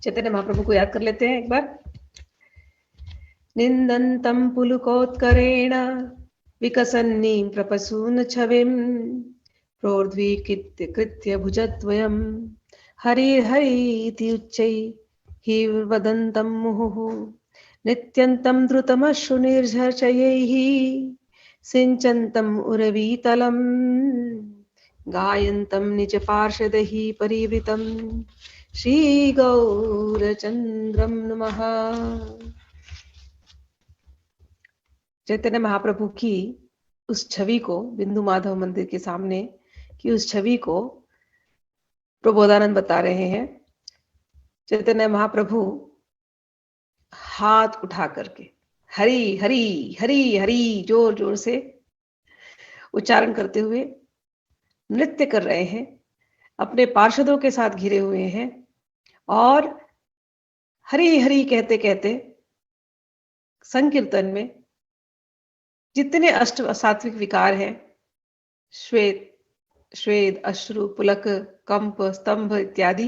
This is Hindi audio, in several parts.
चैतन्य महाप्रभु को याद कर लेते हैं एक बार। निंदन्तं पुलकोत्करेण विकसन्नीं प्रपसून छविं प्रोर्ध्वीकृत्य कृत्य भुजद्वयं हरिर्हरीति उच्चैः वदन्तं मुहुः नित्यन्तं द्रुतमश्रु निर्झर्षयैः सिञ्चन्तम् उर्वीतलं गायन्तं निज पार्षदैः परिवृतं श्रीगौरचन्द्रं नमः। चैतन्य महाप्रभु की उस छवि को, बिंदु माधव मंदिर के सामने की उस छवि को प्रबोधानंद बता रहे हैं। चैतन्य महाप्रभु हाथ उठा करके हरि हरि हरि हरि जोर जोर से उच्चारण करते हुए नृत्य कर रहे हैं, अपने पार्षदों के साथ घिरे हुए हैं और हरि हरि कहते कहते संकीर्तन में जितने अष्ट सात्विक विकार हैं, श्वेत श्वेद अश्रु पुलक कंप स्तंभ इत्यादि,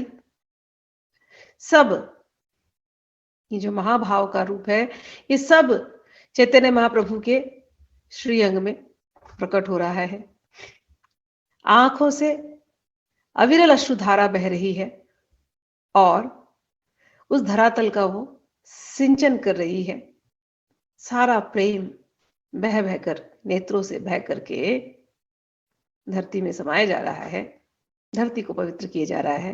सब ये जो महाभाव का रूप है, ये सब चैतन्य महाप्रभु के श्रीअंग में प्रकट हो रहा है। आंखों से अविरल अश्रुधारा बह रही है और उस धरातल का वो सिंचन कर रही है। सारा प्रेम बह बहकर, नेत्रों से बह करके धरती में समाया जा रहा है, धरती को पवित्र किया जा रहा है।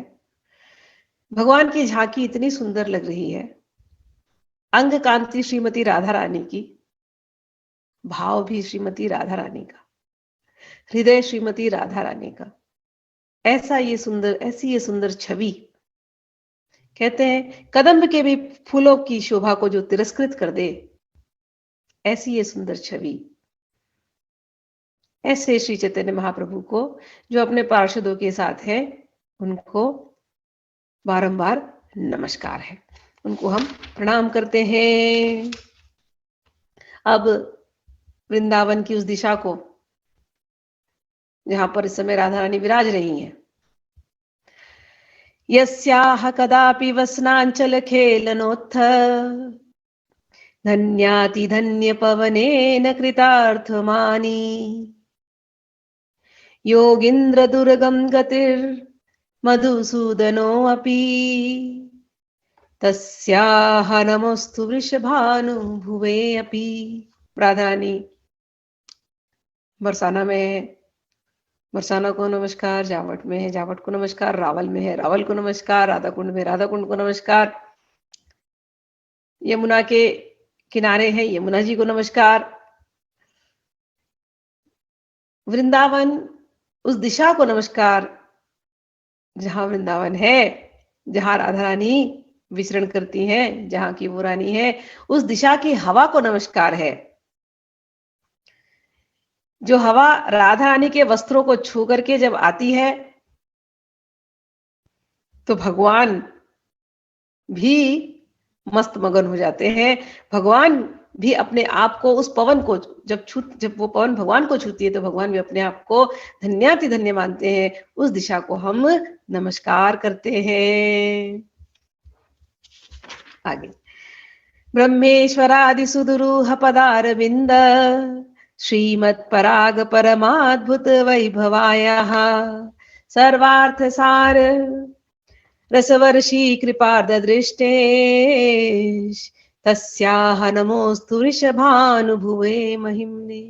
भगवान की झांकी इतनी सुंदर लग रही है, अंग कांति श्रीमती राधा रानी की, भाव भी श्रीमती राधा रानी का, हृदय श्रीमती राधा रानी का। ऐसी ये सुंदर छवि, कहते हैं कदम्ब के भी फूलों की शोभा को जो तिरस्कृत कर दे, ऐसी ये सुंदर छवि। ऐसे श्री चैतन्य महाप्रभु को जो अपने पार्षदों के साथ हैं, उनको बारंबार नमस्कार है, उनको हम प्रणाम करते हैं। अब वृंदावन की उस दिशा को, जहां पर इस समय राधा रानी विराज रही हैं, यस्याह कदापि वसनांचल खेलनोत्थ धन्याति धन्य पवनेन कृतार्थमानी योगीन्द्र दुर्गम गतिर मधुसूदनो अपि तस्याह नमोस्तु वृषभानुभुवे अपि। राधा रानी बरसाना में है, बरसाना को नमस्कार, जावट में है, जावट को नमस्कार, रावल में है, रावल को नमस्कार, राधा कुंड में राधा कुंड को नमस्कार, यमुना के किनारे है, यमुना जी को नमस्कार। वृंदावन उस दिशा को नमस्कार जहां वृंदावन है, जहां राधा रानी विचरण करती हैं, जहां की वो रानी है, उस दिशा की हवा को नमस्कार है। जो हवा राधा रानी के वस्त्रों को छू करके जब आती है, तो भगवान भी मस्त मगन हो जाते हैं। भगवान भी अपने आप को, उस पवन को जब वो पवन भगवान को छूती है, तो भगवान भी अपने आप को धन्याति धन्य मानते हैं। उस दिशा को हम नमस्कार करते हैं। आगे, ब्रह्मेश्वरादि सुदुरूह पदारविंद श्रीमत् पराग परमाद्भुत वैभवायाः सर्वार्थ सार रसवर्षी कृपार्ध दृष्टेश तस्याह नमोस्तु वृषभानुभुवे महिम्ने।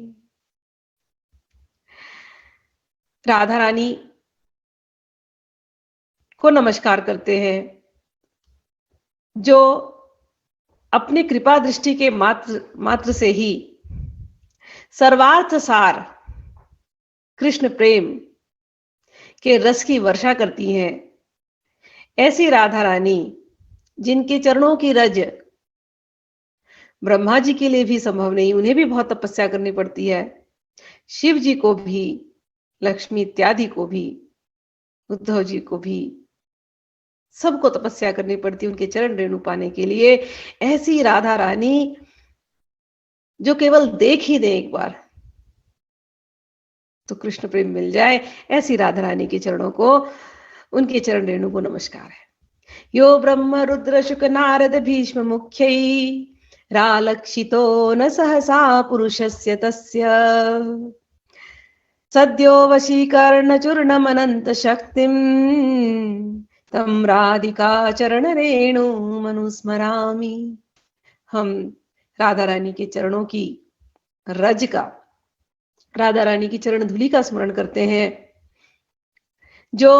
राधा रानी को नमस्कार करते हैं, जो अपनी कृपा दृष्टि के मात्र से ही सर्वार्थ सार कृष्ण प्रेम के रस की वर्षा करती हैं। ऐसी राधा रानी, जिनके चरणों की रज ब्रह्मा जी के लिए भी संभव नहीं, उन्हें भी बहुत तपस्या करनी पड़ती है, शिव जी को भी, लक्ष्मी इत्यादि को भी, उद्धव जी को भी, सबको तपस्या करनी पड़ती है उनके चरण रेणु पाने के लिए। ऐसी राधा रानी जो केवल देख ही दे एक बार तो कृष्ण प्रेम मिल जाए, ऐसी राधा रानी के चरणों को, उनके चरण रेणु को नमस्कार है। यो ब्रह्म रुद्र शुक नारद भीष्म मुख्यै रालक्षितो न सहसा पुरुषस्य तस्य सद्यो वशीकर्ण चूर्णमनंत शक्तिं तम राधिका चरण रेणु मनुस्मरामि। हम राधा रानी के चरणों की रज का, राधा रानी की चरण धूलि का स्मरण करते हैं, जो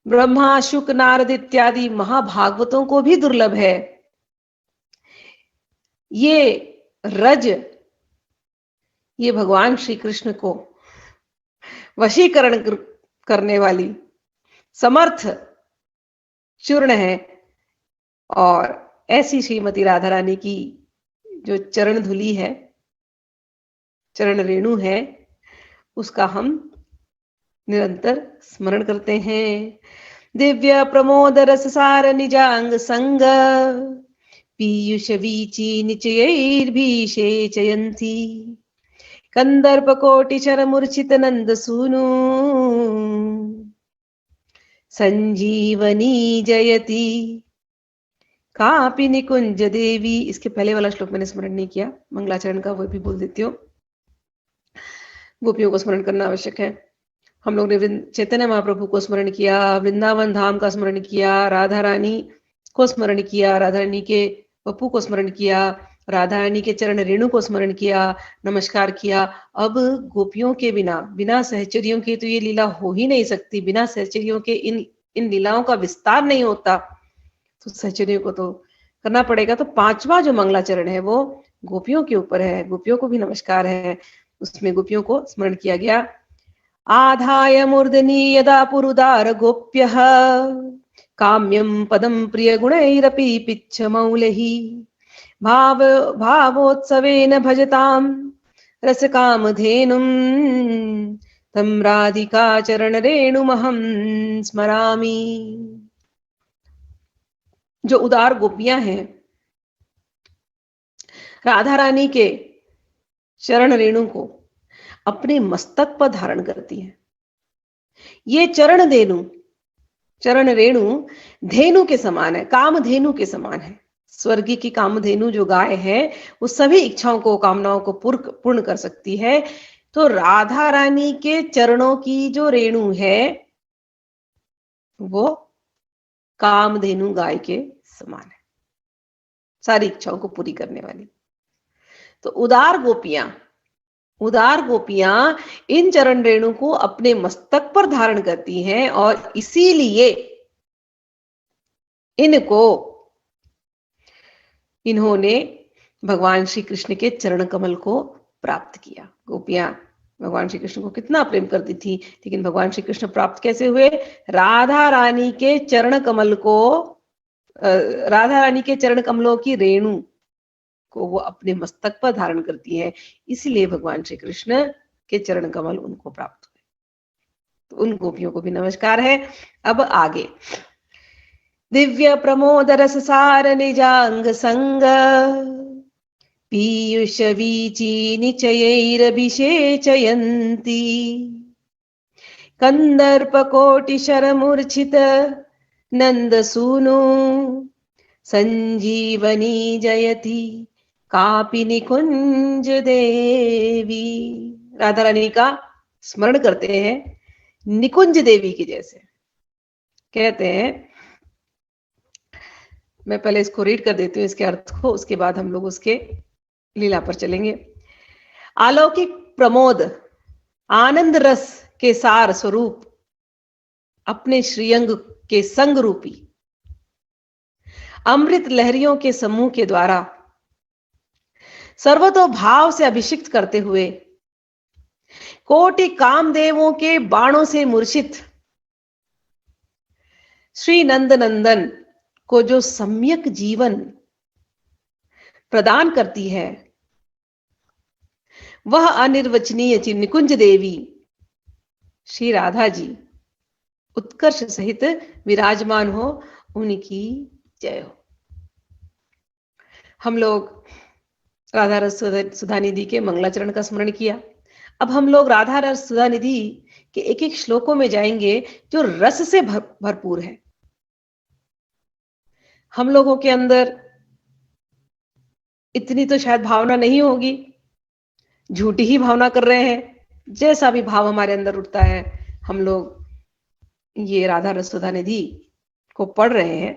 ब्रह्मा शुक नारद इत्यादि महाभागवतों को भी दुर्लभ है। ये रज, ये भगवान श्री कृष्ण को वशीकरण करने वाली समर्थ चूर्ण है, और ऐसी श्रीमती राधा रानी की जो चरण धुली है, चरण रेणु है, उसका हम निरंतर स्मरण करते हैं। दिव्य प्रमोद रस सार निजांग संग पीयूष वीची निचयैर्भिषेचयन्ती कंदर्प कोटि चर मूर्छित नंद सूनु संजीवनी जयति कापि निकुंज देवी। इसके पहले वाला श्लोक मैंने स्मरण नहीं किया, मंगलाचरण का, वो भी बोल देती हूँ। गोपियों को स्मरण करना आवश्यक है। हम लोग ने चैतन्य महाप्रभु को स्मरण किया, वृंदावन धाम का स्मरण किया, राधा रानी को स्मरण किया, राधा रानी के पप्पू को स्मरण किया, राधा रानी के चरण रेणु को स्मरण किया, नमस्कार किया। अब गोपियों के बिना, बिना सहचर्यों के तो ये लीला हो ही नहीं सकती। बिना सहचर्यों के इन लीलाओं का विस्तार नहीं होता, तो सहचर्यों को तो करना पड़ेगा। तो पांचवा जो मंगलाचरण है वो गोपियों के ऊपर है, गोपियों को भी नमस्कार है, उसमें गोपियों को स्मरण किया गया। आधाय मूर्धनि यदा पुरुदार गोप्यः काम्यं पदं प्रिय गुणैरपि पिच्छमौलिः भावोत्सवेन भजतां रसकामधेनुं तं राधिका चरण रेणुमहं स्मरामि। जो उदार गोपियां हैं, राधा रानी के चरण रेणु को अपने मस्तक पर धारण करती हैं। ये चरण रेणु धेनु के समान है, कामधेनु के समान है। स्वर्गीय की कामधेनु जो गाय है, वो सभी इच्छाओं को, कामनाओं को पूर्ण कर सकती है। तो राधा रानी के चरणों की जो रेणु है वो कामधेनु गाय के समान है, सारी इच्छाओं को पूरी करने वाली। तो उदार गोपियां इन चरण रेणु को अपने मस्तक पर धारण करती हैं, और इसीलिए इन्होंने भगवान श्री कृष्ण के चरण कमल को प्राप्त किया। गोपियां भगवान श्री कृष्ण को कितना प्रेम करती थी, लेकिन भगवान श्री कृष्ण प्राप्त कैसे हुए? राधा रानी के चरण कमल को, राधा रानी के चरण कमलों की रेणु को वो अपने मस्तक पर धारण करती है, इसलिए भगवान श्री कृष्ण के चरण कमल उनको प्राप्त हुए। तो उन गोपियों को भी नमस्कार है। अब आगे, दिव्य प्रमोद रस सार निजांग संग पीयूष वीची निचयैरभिषेचयन्ती कंदर्प कोटि शर मूर्छित नंद सूनु संजीवनी जयति कापि निकुंज देवी। राधा रानी का स्मरण करते हैं निकुंज देवी की जैसे। कहते हैं, मैं पहले इसको रीड कर देती हूँ, इसके अर्थ को, उसके बाद हम लोग उसके लीला पर चलेंगे। अलौकिक प्रमोद आनंद रस के सार स्वरूप अपने श्रीअंग के संग रूपी अमृत लहरियों के समूह के द्वारा सर्वतो भाव से अभिषिक्त करते हुए कोटि कामदेवों के बाणों से मूर्छित श्री नंद नंदन को जो सम्यक जीवन प्रदान करती है, वह अनिर्वचनीय निकुंज देवी श्री राधा जी उत्कर्ष सहित विराजमान हो, उनकी जय हो। हम लोग राधा रस सुधा निधि के मंगलाचरण का स्मरण किया। अब हम लोग राधा रस सुधा निधि के एक एक श्लोकों में जाएंगे जो रस से भरपूर है। हम लोगों के अंदर इतनी तो शायद भावना नहीं होगी, झूठी ही भावना कर रहे हैं। जैसा भी भाव हमारे अंदर उठता है, हम लोग ये राधा रसोदा निधि को पढ़ रहे हैं,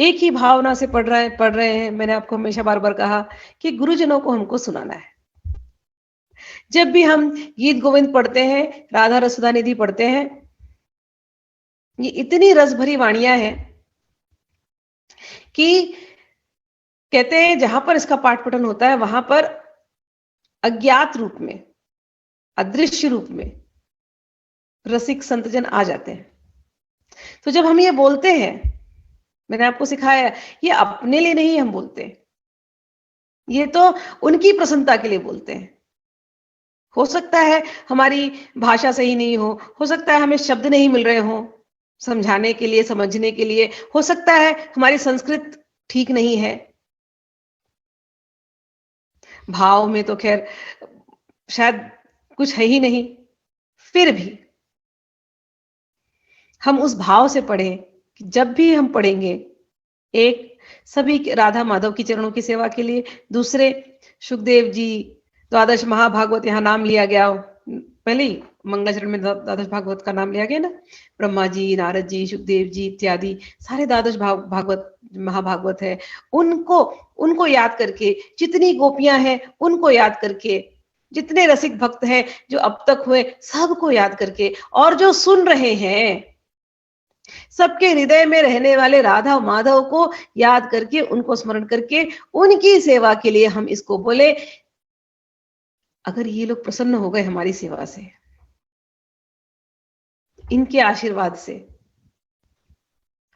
एक ही भावना से पढ़ रहे हैं। मैंने आपको हमेशा बार बार कहा कि गुरुजनों को हमको सुनाना है। जब भी हम गीत गोविंद पढ़ते हैं, राधा रसोदा निधि पढ़ते हैं, ये इतनी रस भरी वाणियां हैं कि कहते हैं जहां पर इसका पाठ पठन होता है वहां पर अज्ञात रूप में, अदृश्य रूप में रसिक संतजन आ जाते हैं। तो जब हम ये बोलते हैं, मैंने आपको सिखाया, ये अपने लिए नहीं हम बोलते, ये तो उनकी प्रसन्नता के लिए बोलते हैं। हो सकता है हमारी भाषा सही नहीं हो सकता है हमें शब्द नहीं मिल रहे हो समझाने के लिए, समझने के लिए, हो सकता है हमारी संस्कृत ठीक नहीं है, भाव में तो खैर शायद कुछ है ही नहीं, फिर भी हम उस भाव से पढ़ें कि जब भी हम पढ़ेंगे, एक सभी राधा माधव की चरणों की सेवा के लिए, दूसरे सुखदेव जी, द्वादश महाभागवत यहाँ नाम लिया गया, पहले ही मंगलाचरण में द्वादश भागवत का नाम लिया गया ना, ब्रह्मा जी, नारद जी, सुखदेव जी इत्यादि सारे द्वादश भागवत महाभागवत है। उनको याद करके, जितनी गोपियां हैं उनको याद करके, जितने रसिक भक्त हैं जो अब तक हुए सबको याद करके, और जो सुन रहे हैं सबके हृदय में रहने वाले राधा माधव को याद करके, उनको स्मरण करके, उनकी सेवा के लिए हम इसको बोले। अगर ये लोग प्रसन्न हो गए हमारी सेवा से, इनके आशीर्वाद से,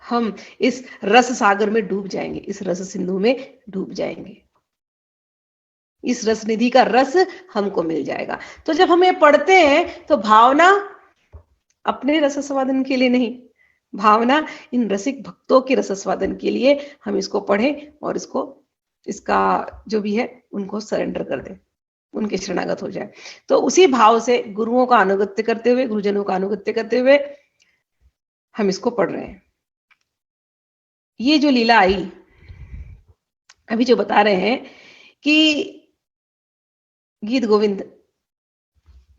हम इस रस सागर में डूब जाएंगे, इस रस सिंधु में डूब जाएंगे, इस रस निधि का रस हमको मिल जाएगा। तो जब हम ये पढ़ते हैं तो भावना अपने रस स्वादन के लिए नहीं, भावना इन रसिक भक्तों के रस स्वादन के लिए हम इसको पढ़ें और इसका जो भी है उनको सरेंडर कर दें, उनके शरणागत हो जाए। तो उसी भाव से गुरुओं का अनुगत्य करते हुए, गुरुजनों का अनुगत्य करते हुए हम इसको पढ़ रहे हैं। ये जो लीला आई, अभी जो बता रहे हैं कि गीत गोविंद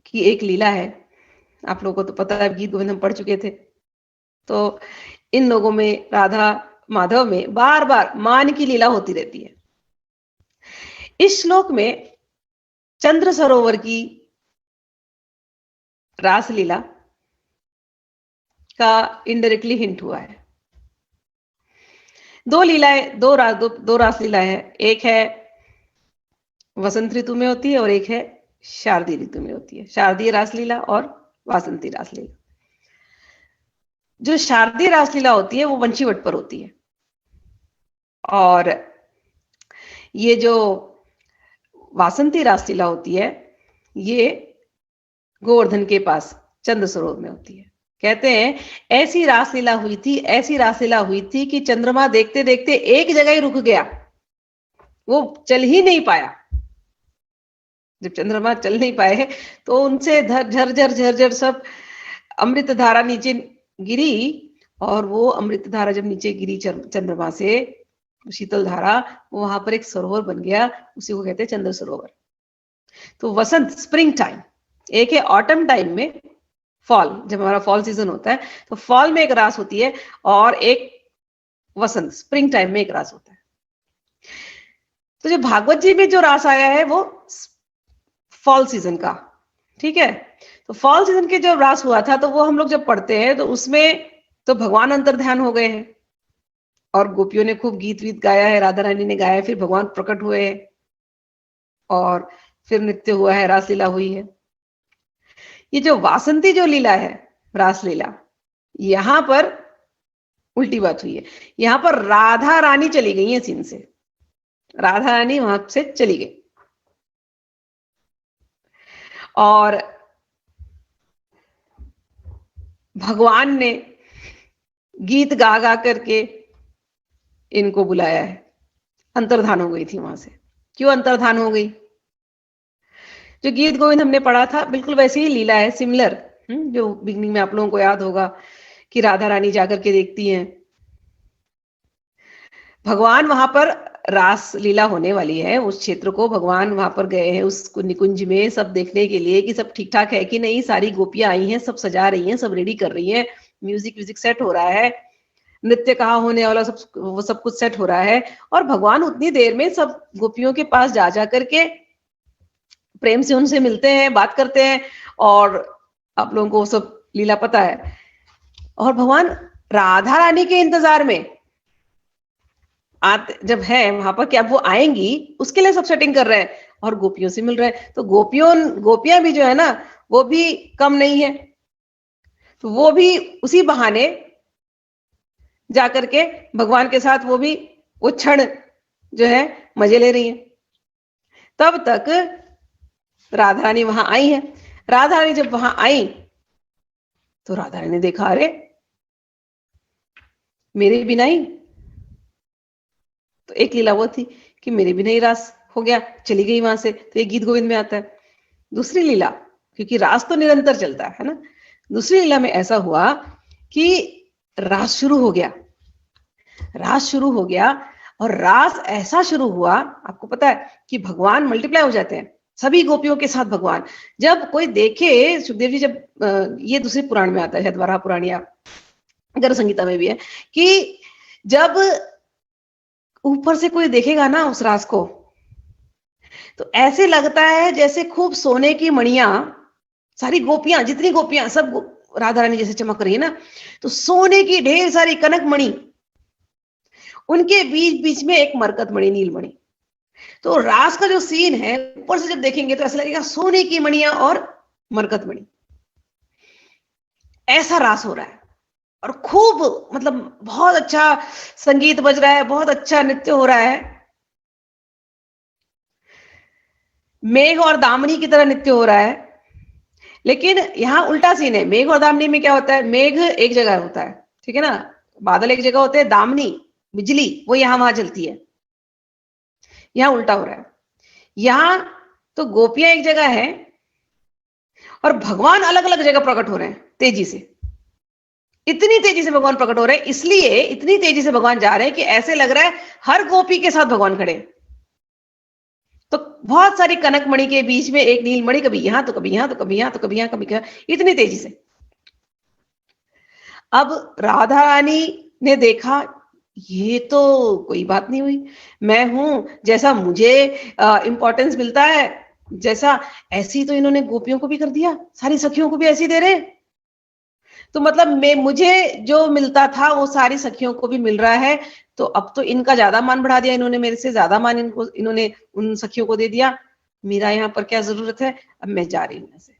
की एक लीला है, आप लोगों को तो पता है, गीत गोविंद हम पढ़ चुके थे। तो इन लोगों में, राधा माधव में बार बार मान की लीला होती रहती है। इस श्लोक में चंद्र सरोवर की रासलीला का इनडायरेक्टली हिंट हुआ है। दो लीलाएं, दो रासलीलाएं है, एक है वसंत ऋतु में होती है और एक है शारदीय ऋतु में होती है, शारदीय रासलीला और वासंती रासलीला। जो शारदीय रासलीला होती है वो वंशीवट पर होती है, और ये जो वासंती रासलीला होती है ये गोवर्धन के पास चंद्र सरोवर में होती है। कहते हैं ऐसी रासलीला हुई थी कि चंद्रमा देखते देखते एक जगह ही रुक गया, वो चल ही नहीं पाया। जब चंद्रमा चल नहीं पाए तो उनसे झरझर सब अमृत धारा नीचे गिरी, और वो अमृत धारा जब नीचे गिरी चंद्रमा से, शीतल धारा, वहां पर एक सरोवर बन गया, उसी को कहते हैं चंद्र सरोवर। तो वसंत, स्प्रिंग टाइम, एक है ऑटम टाइम में, फॉल, जब हमारा फॉल सीजन होता है तो फॉल में एक रास होती है, और एक वसंत, स्प्रिंग टाइम में एक रास होता है। तो जो भागवत जी में जो रास आया है वो फॉल सीजन का, ठीक है। तो फॉल सीजन के जब रास हुआ था तो वो हम लोग जब पढ़ते हैं तो उसमें तो भगवान अंतर्ध्यान हो गए हैं, और गोपियों ने खूब गीत वीत गाया है, राधा रानी ने गाया है, फिर भगवान प्रकट हुए हैं और फिर नृत्य हुआ है, रासलीला हुई है। ये जो वासंती जो लीला है, रासलीला, यहां पर उल्टी बात हुई है। यहां पर राधा रानी चली गई है सीन से, राधा रानी वहां से चली गई, और भगवान ने गीत गा गा करके इनको बुलाया है। अंतर्धान हो गई थी वहां से। क्यों अंतर्धान हो गई? जो गीत गोविंद हमने पढ़ा था बिल्कुल वैसी ही लीला है, सिमिलर, जो बिगनिंग में आप लोगों को याद होगा कि राधा रानी जाकर के देखती हैं भगवान वहां पर रास लीला होने वाली है, उस क्षेत्र को भगवान वहां पर गए हैं उस निकुंज में सब देखने के लिए कि सब ठीक ठाक है कि नहीं। सारी गोपियां आई हैं, सब सजा रही हैं, सब रेडी कर रही हैं, म्यूजिक व्यूजिक सेट हो रहा है, नृत्य कहाँ होने वाला, सब वो सब कुछ सेट हो रहा है। और भगवान उतनी देर में सब गोपियों के पास जा जा करके प्रेम से उनसे मिलते हैं, बात करते हैं। और आप लोगों को सब लीला पता है। और भगवान राधा रानी के इंतजार में आते जब है वहां पर कि अब वो आएंगी, उसके लिए सब सेटिंग कर रहे हैं और गोपियों से मिल रहे हैं। तो गोपियां भी जो है ना, वो भी कम नहीं है। तो वो भी उसी बहाने जाकर के भगवान के साथ वो भी वो क्षण जो है मजे ले रही हैं। तब तक राधा रानी वहां आई है। राधा रानी जब वहां आई तो राधा रानी ने देखा, अरे मेरे बिना ही। तो एक लीला वो थी कि मेरे बिना ही रास हो गया, चली गई वहां से। तो ये गीत गोविंद में आता है। दूसरी लीला, क्योंकि रास तो निरंतर चलता है ना, दूसरी लीला में ऐसा हुआ कि रास शुरू हो गया। रास शुरू हो गया और रास ऐसा शुरू हुआ, आपको पता है कि भगवान मल्टीप्लाई हो जाते हैं सभी गोपियों के साथ। भगवान जब कोई देखे, सुखदेव जी जब ये दूसरे पुराण में आता है, शायद वराह पुराण या गर्भ संहिता में भी है, कि जब ऊपर से कोई देखेगा ना उस रास को, तो ऐसे लगता है जैसे खूब सोने की मणियां, सारी गोपियां, जितनी गोपियां सब राधा रानी जैसे चमक रही है ना, तो सोने की ढेर सारी कनक मणि, उनके बीच बीच में एक मरकत मणि, नीलमणि। तो रास का जो सीन है ऊपर से जब देखेंगे तो ऐसा लगेगा सोने की मणियां और मरकत मणि, ऐसा रास हो रहा है। और खूब मतलब बहुत अच्छा संगीत बज रहा है, बहुत अच्छा नृत्य हो रहा है, मेघ और दामिनी की तरह नृत्य हो रहा है। लेकिन यहां उल्टा सीन है। मेघ और दामिनी में क्या होता है, मेघ एक जगह होता है, ठीक है ना, बादल एक जगह होते हैं, दामिनी बिजली वो यहां वहां चलती है। यहां उल्टा हो रहा है। यहां तो गोपियां एक जगह है और भगवान अलग अलग जगह प्रकट हो रहे हैं तेजी से। इतनी तेजी से भगवान प्रकट हो रहे हैं, इसलिए इतनी तेजी से भगवान जा रहे हैं कि ऐसे लग रहा है हर गोपी के साथ भगवान खड़े। तो बहुत सारी कनक मणि के बीच में एक नीलमणि, कभी यहां तो कभी यहां तो कभी यहां तो कभी यहां कभी यहां, इतनी तेजी से। अब राधा रानी ने देखा ये तो कोई बात नहीं हुई, मैं हूं जैसा मुझे इंपॉर्टेंस मिलता है, जैसा ऐसी तो इन्होंने गोपियों को भी कर दिया, सारी सखियों को भी ऐसी दे रहे। तो मतलब मैं मुझे जो मिलता था वो सारी सखियों को भी मिल रहा है। तो अब तो इनका ज्यादा मान बढ़ा दिया इन्होंने, मेरे से ज्यादा मान इनको इन्होंने उन सखियों को दे दिया। मेरा यहाँ पर क्या जरूरत है, अब मैं जा रही हूं यहाँ से।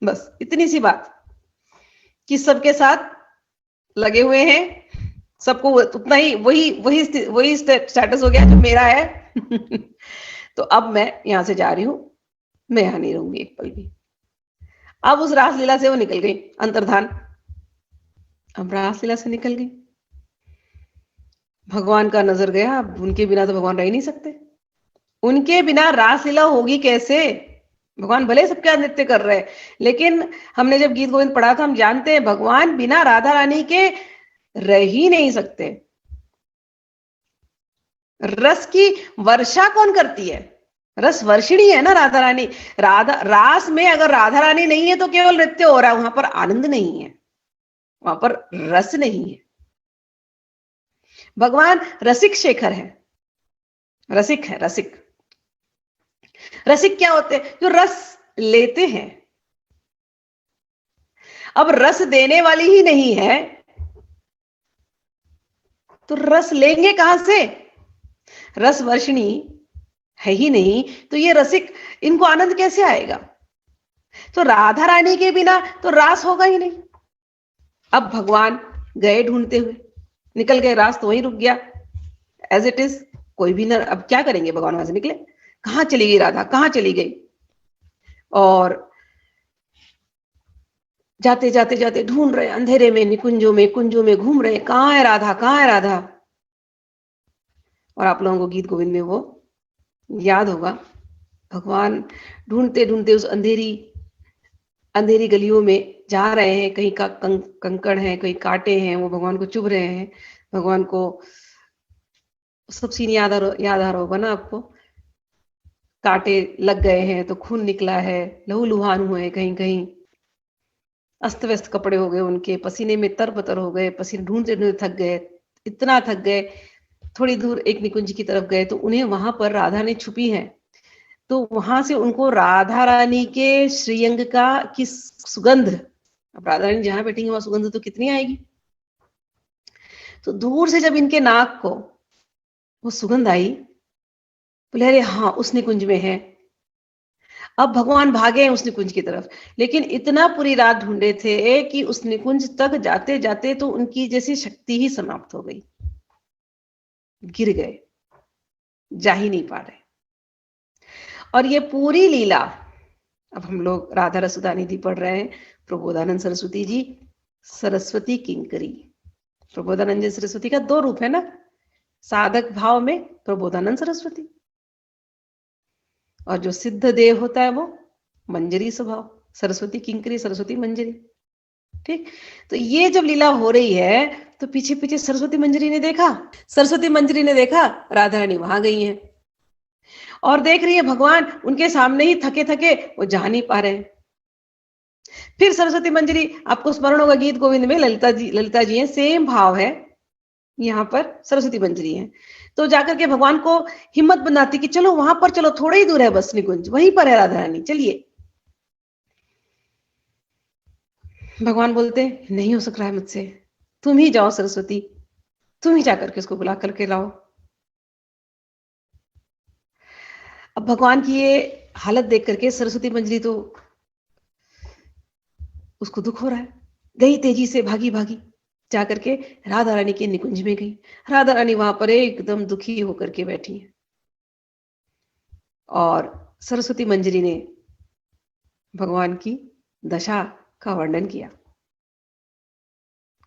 बस इतनी सी बात कि सबके साथ लगे हुए हैं, सबको उतना ही वही वही वही स्टेटस हो गया जो मेरा है। तो अब मैं यहां से जा रही हूं, मैं यहां नहीं रहूंगी एक पल भी। अब उस रासलीला से वो निकल गई अंतर्धान। अब रासलीला से निकल गई, भगवान का नजर गया। अब उनके बिना तो भगवान रह ही नहीं सकते। उनके बिना रासलीला होगी कैसे। भगवान भले सबके नृत्य कर रहे हैं, लेकिन हमने जब गीत गोविंद पढ़ा था हम जानते हैं भगवान बिना राधा रानी के रह ही नहीं सकते। रस की वर्षा कौन करती है, रस वर्षिणी है ना राधा रानी। राधा रास में अगर राधा रानी नहीं है तो केवल नृत्य हो रहा है, वहां पर आनंद नहीं है, वहां पर रस नहीं है। भगवान रसिक शेखर है, रसिक है, रसिक। रसिक क्या होते हैं, जो रस लेते हैं। अब रस देने वाली ही नहीं है तो रस लेंगे कहां से। रस वर्षिणी है ही नहीं तो ये रसिक, इनको आनंद कैसे आएगा। तो राधा रानी के बिना तो रास होगा ही नहीं। अब भगवान गए ढूंढते हुए, निकल गए, रास तो वहीं रुक गया एज इट इज। कोई भी न, अब क्या करेंगे भगवान वहां से निकले, कहां चली गई राधा, कहां चली गई। और जाते जाते जाते ढूंढ रहे, अंधेरे में निकुंजों में कुंजों में घूम रहे, कहां है राधा, कहां है राधा। और आप लोगों को गीत गोविंद में वो याद होगा, भगवान ढूंढते ढूंढते उस अंधेरी अंधेरी गलियों में जा रहे हैं, कहीं का कंकड़ है, कहीं कांटे हैं, वो भगवान को चुभ रहे हैं, भगवान को सब सीन याद आ रहा होगा ना आपको। कांटे लग गए हैं तो खून निकला है, लहूलुहान हुए कहीं कहीं, अस्त व्यस्त कपड़े हो गए उनके, पसीने में तरबतर हो गए, पसीने ढूंढते ढूंढते थक गए, इतना थक गए। थोड़ी दूर एक निकुंज की तरफ गए तो उन्हें वहां पर राधा ने छुपी है, तो वहां से उनको राधा रानी के श्रीअंग की सुगंध, अब राधा रानी जहां बैठेंगे वहां सुगंध तो कितनी आएगी। तो दूर से जब इनके नाक को वो सुगंध आई, बोले अरे हाँ उस निकुंज में है। अब भगवान भागे हैं उस निकुंज की तरफ, लेकिन इतना पूरी रात ढूंढे थे कि उस निकुंज तक जाते जाते तो उनकी जैसी शक्ति ही समाप्त हो गई, गिर गए, जा ही नहीं पा रहे। और ये पूरी लीला, अब हम लोग राधा रसुदा निधि पढ़ रहे हैं, प्रबोधानंद सरस्वती जी, सरस्वती किंकरी। प्रबोधानंद सरस्वती का दो रूप है ना, साधक भाव में प्रबोधानंद सरस्वती, और जो सिद्ध देव होता है वो मंजरी स्वभाव, सरस्वती किंकरी, सरस्वती मंजरी। ठीक, तो ये जब लीला हो रही है तो पीछे पीछे सरस्वती मंजरी ने देखा, सरस्वती मंजरी ने देखा राधा रानी वहां गई हैं, और देख रही है भगवान उनके सामने ही थके थके वो जा नहीं पा रहे हैं। फिर सरस्वती मंजरी, आपको स्मरण होगा गीत गोविंद में ललिता जी है, सेम भाव है, यहाँ पर सरस्वती मंजरी है। तो जाकर के भगवान को हिम्मत बनाती कि चलो वहां पर चलो, थोड़ा ही दूर है बस निकुंज, वहीं पर है राधा रानी, चलिए। भगवान बोलते नहीं हो सक रहा है मुझसे, तुम ही जाओ सरस्वती, तुम ही जाकर के उसको बुला करके लाओ। अब भगवान की ये हालत देख करके सरस्वती मंजरी तो उसको दुख हो रहा है, गई तेजी से भागी भागी जाकर के राधा रानी के निकुंज में गई। राधा रानी वहां पर एकदम दुखी होकर के बैठी है, और सरस्वती मंजरी ने भगवान की दशा का वर्णन किया।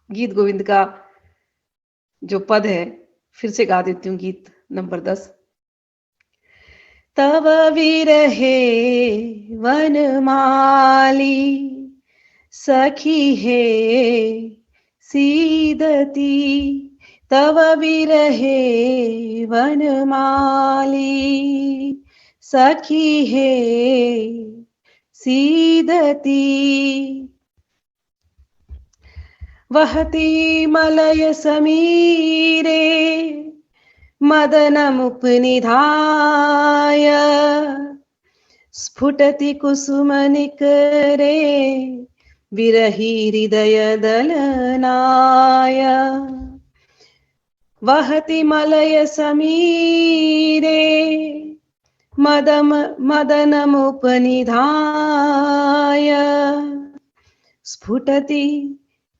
गीत गोविंद का जो पद है, फिर से गा देती हूँ, गीत नंबर 10। तव विरहे वनमाली सखी हे सीदती, तव विरहे वनमाली सखी हे सीदती, वहती मलय समीरे मदनमुपनिधाय, स्फुटति कुसुमनिकरे विरही हृदय दलनाय, वहति मलय समीरे मदनमुपनिधाय, स्फुटति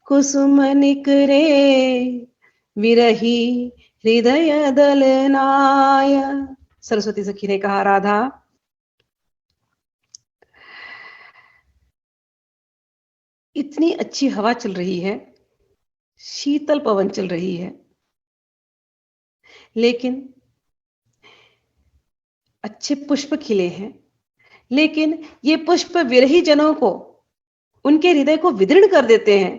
कुसुमनिकरे विरही हृदय दलनाय। सरस्वती सखी ने कहा, राधा इतनी अच्छी हवा चल रही है, शीतल पवन चल रही है, लेकिन अच्छे पुष्प खिले हैं, लेकिन ये पुष्प विरही जनों को, उनके हृदय को विदीर्ण कर देते हैं,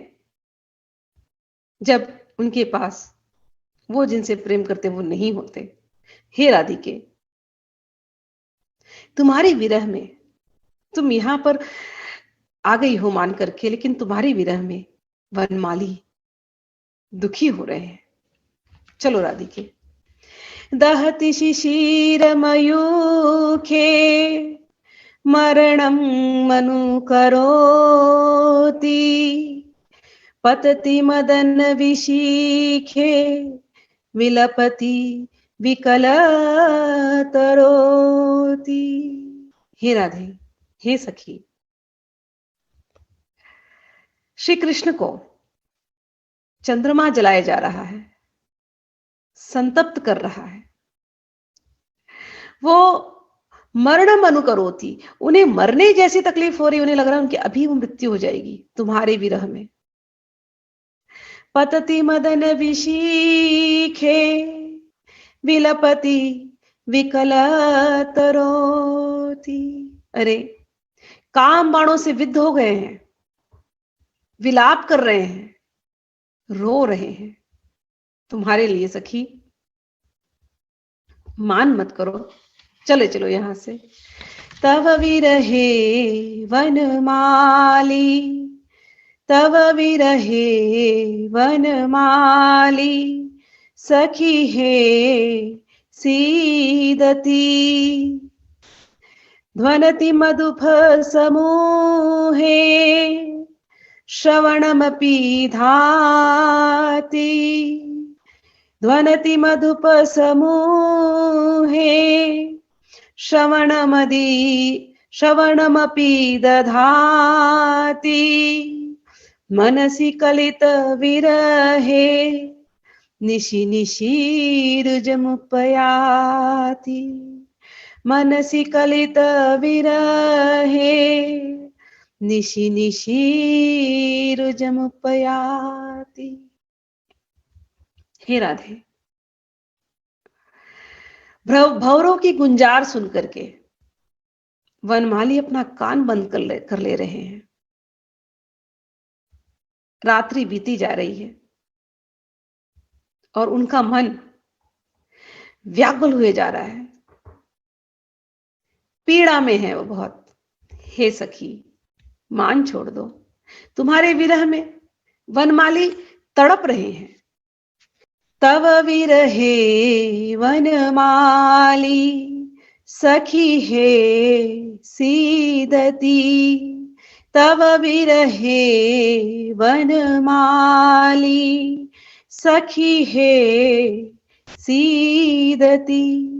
जब उनके पास वो जिनसे प्रेम करते वो नहीं होते। हे राधिके, तुम्हारे विरह में, तुम यहां पर आ गई हो मान करके, लेकिन तुम्हारे विरह में वनमाली दुखी हो रहे हैं। चलो राधिके। दहति शिशिर मयूखे मरणं मनु करोति, पतति मदन विशीखे विलपति विकलतरोति। हे राधे, हे सखी, श्री कृष्ण को चंद्रमा जलाया जा रहा है, संतप्त कर रहा है, वो मरणम अनुकरोति, उन्हें मरने जैसी तकलीफ हो रही, उन्हें लग रहा है उनकी अभी वो मृत्यु हो जाएगी तुम्हारे विरह में। पतति मदन विशीखे विलपति विकलतरोति, अरे काम बाणों से विद्ध हो गए हैं, विलाप कर रहे हैं, रो रहे हैं तुम्हारे लिए सखी। मान मत करो, चले चलो यहां से। तव विरहे वनमाली, तव विरहे वनमाली, सखी हे सीदती। ध्वनति मधुप समूहे, श्रवणमपि धाति। ध्वनति मधुप समूहे, श्रवणमपि दधाति। मनसि कलित विरहे, निशि निशीरुजमुपयाति। मनसि कलित विरहे, निशि निशीरुजमुपयाति। हे राधे, भंवरों की गुंजार सुन करके वनमाली अपना कान बंद कर ले रहे हैं। रात्रि बीती जा रही है और उनका मन व्याकुल हुए जा रहा है, पीड़ा में है वो बहुत। हे सखी, मान छोड़ दो, तुम्हारे विरह में वनमाली तड़प रहे हैं। तव विरहे वनमाली, सखी हे सीदती। तव विरहे वनमाली, सखी हे सीदती।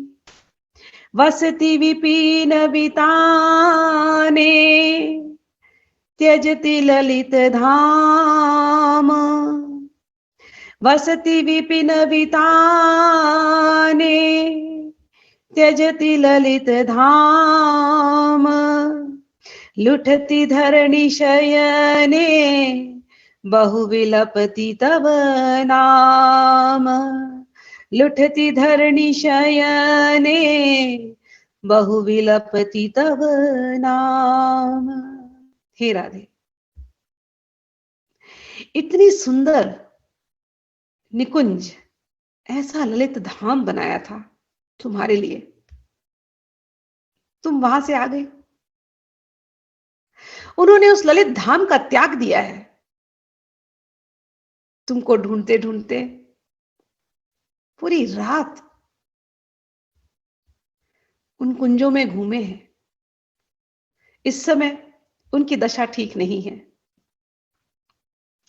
वसति विपिन विताने, त्यजति ललित धाम। वसति विपिन विताने, त्यजति ललित धाम। लुठति धरणि शयने, बहु विलपति तव नाम। लुठति धरणि शयने, बहु विलपति तव नाम। हे राधे, इतनी सुंदर निकुंज, ऐसा ललित धाम बनाया था तुम्हारे लिए, तुम वहां से आ गई। उन्होंने उस ललित धाम का त्याग दिया है। तुमको ढूंढते ढूंढते पूरी रात उन कुंजों में घूमे हैं। इस समय उनकी दशा ठीक नहीं है।